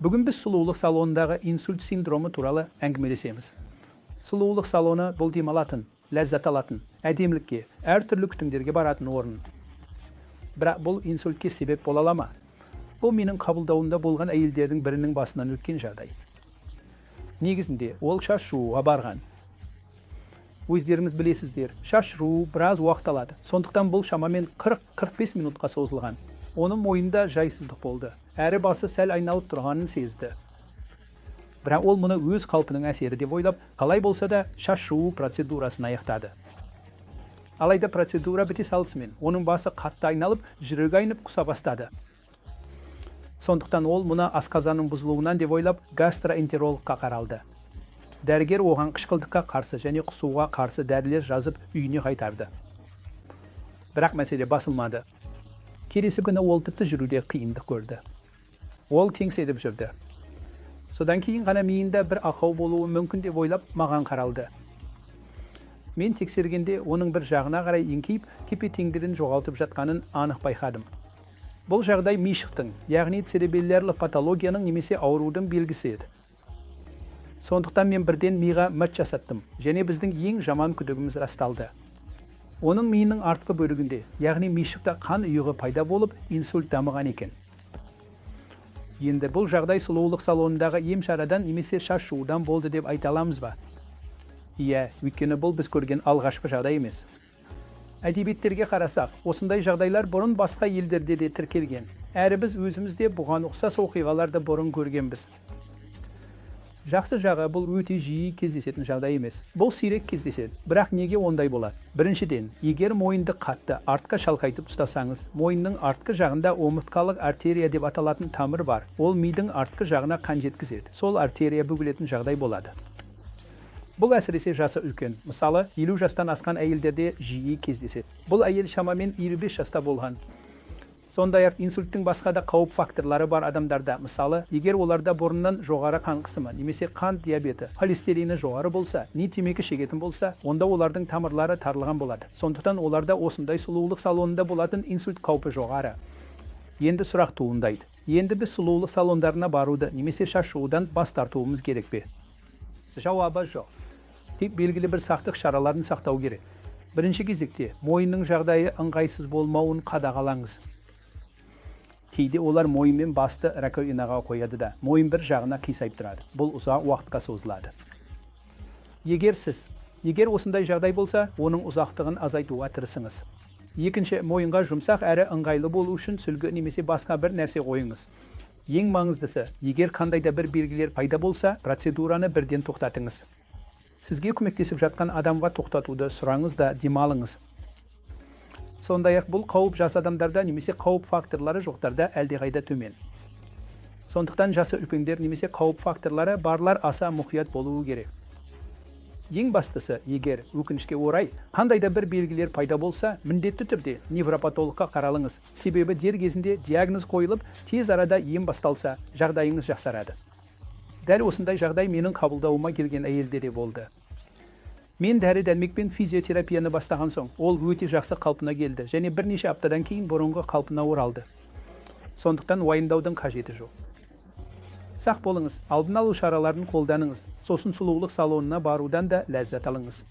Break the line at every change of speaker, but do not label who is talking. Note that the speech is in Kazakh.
Бүгін біз сұлулық салонындағы инсульт синдромы туралы әңгімелесеміз. Сұлулық салоны бұл демалатын, ләззат алатын, әдемілікке, әртүрлі күтімдерге баратын орын. Бірақ бұл инсультке себеп бола ала ма? Бұл менің қабылдауымда болған әйелдердің бірінің басынан өткен жағдай. Негізінде ол шаш жууға барған. Өздеріңіз білесіздер, шаш жуу біраз уақыт алады. Сондықтан бұл шамамен 40-45 минутқа созылған. Оның мойнында жайсыздық болды. Әрі басы сәл айналып тұрғанын сезді. Бірақ ол мұны өз қалпының әсері деп ойлап, қалай болса да шаш жуу процедурасын аяқтады. Алайда процедура біте салысымен, оның басы қатты айналып, жүрегі айнып құса бастады. Сондықтан ол мұны асқазанның бұзылуынан деп ойлап, гастроэнтерологқа қаралды. Дәрігер оған қышқылдыққа қарсы және құсуға қарсы дәрілер жазып үйіне қайтарды. Бірақ мәселе басылмады. Келесі күні ол тіпті жүруде қиындық көрді. Ол теңседіп жүрді. Содан кейін ғана миында бір ақау болуы мүмкін деп ойлап маған қаралды. Мен тексергенде оның бір жағына қарай еңкейіп, тепе-теңдігін жоғалтып жатқанын анық байқадым. Бұл жағдай мишықтың, яғни церебеллярлы патологияның немесе аурудың белгісі еді. Сондықтан мен бірден миға мүт жасаттым, және біздің ең жаман күдігіміз расталды. Оның миының артқы бөлігінде, яғни мишықта қан ұйығы пайда болып, инсульт дамыған екен. Енді бұл жағдай сұлулық салонындағы ем-шарадан немесе шаш жуудан болды деп айта аламыз ба? Иә, өйткені бұл біз көрген алғашқы жағдай емес. Әдебиеттерге қарасақ, осындай жағдайлар бұрын басқа елдерде де тіркелген. Әрі біз өзімізде бұған ұқсас оқиғаларды бұрын көргенбіз. Жақсы жағы бұл өте жиі кездесетін жағдай емес. Бұл сирек кездеседі, бірақ неге ондай болады? Біріншіден, егер мойынды қатты артқа шалқайтып ұстасаңыз, мойынның артқы жағында омыртқалық артерия деп аталатын тамыр бар. Ол мидың артқы жағына қан жеткізеді. Сол артерия бүгілетін жағдай болады. Бұл әсіресе жасы үлкен. Мысалы, 50 жастан асқан әйелдерде жиі кездеседі. Бұл әйел шамамен 25 жаста болған. Сондай-ақ инсульттің басқа да қауіп факторлары бар адамдарда, мысалы, егер оларда бұрыннан жоғары қан қысымы, немесе қан диабеті, холестерині жоғары болса, не темекі шегетін болса, онда олардың тамырлары тарылған болады. Сондықтан оларда осындай сұлулық салонында болатын инсульт қаупі жоғары. Енді сұрақ туындайды. Енді біз сұлулық салондарына баруды, немесе шаш жуудан бас тартуымыз керек пе? Жауабы жоқ. Тек белгілі бір сақтық шараларын сақтау керек. Бірінші кезекте, мойынның жағдайы ыңғайсыз болмауын қадағалаңыз. Кейде олар мойынмен басты раковинаға қояды да, мойын бір жағына қисайып тұрады. Бұл ұзақ уақытқа созылады. Егер осындай жағдай болса, оның ұзақтығын азайтуға тырысыңыз. Екінші, мойынға жұмсақ әрі ыңғайлы болу үшін сүлгі немесе басқа бір нәрсе қойыңыз. Ең маңыздысы, егер қандайда бір белгілер пайда болса, процедураны бірден тоқтатыңыз. Сізге көмектесіп жатқан адамға тоқтатуды сұраңыз да демалыңыз. Сондай-ақ бұл қауіп жас адамдарда немесе қауіп факторлары жоқтарда әлдеқайда төмен. Сондықтан жасы үлкендер немесе қауіп факторлары барлар аса мұқият болуы керек. Ең бастысы, егер өкінішке орай қандайда бір белгілер пайда болса, міндетті түрде невропатологқа қаралыңыз. Себебі дер кезінде диагноз қойылып, тез арада ем басталса, жағдайыңыз жақсарады. Дәл осындай жағдай менің қабылдауыма келген әйелдерде болды. Мен дәрі-дәрмекпен физиотерапияны бастаған соң, ол өте жақсы қалпына келді, және бірнеше аптадан кейін бұрынғы қалпына оралды. Сондықтан уайымдаудың қажеті жоқ. Сақ болыңыз, алдын алу шараларын қолданыңыз, сосын сұлулық салонына барудан да ләззат алыңыз.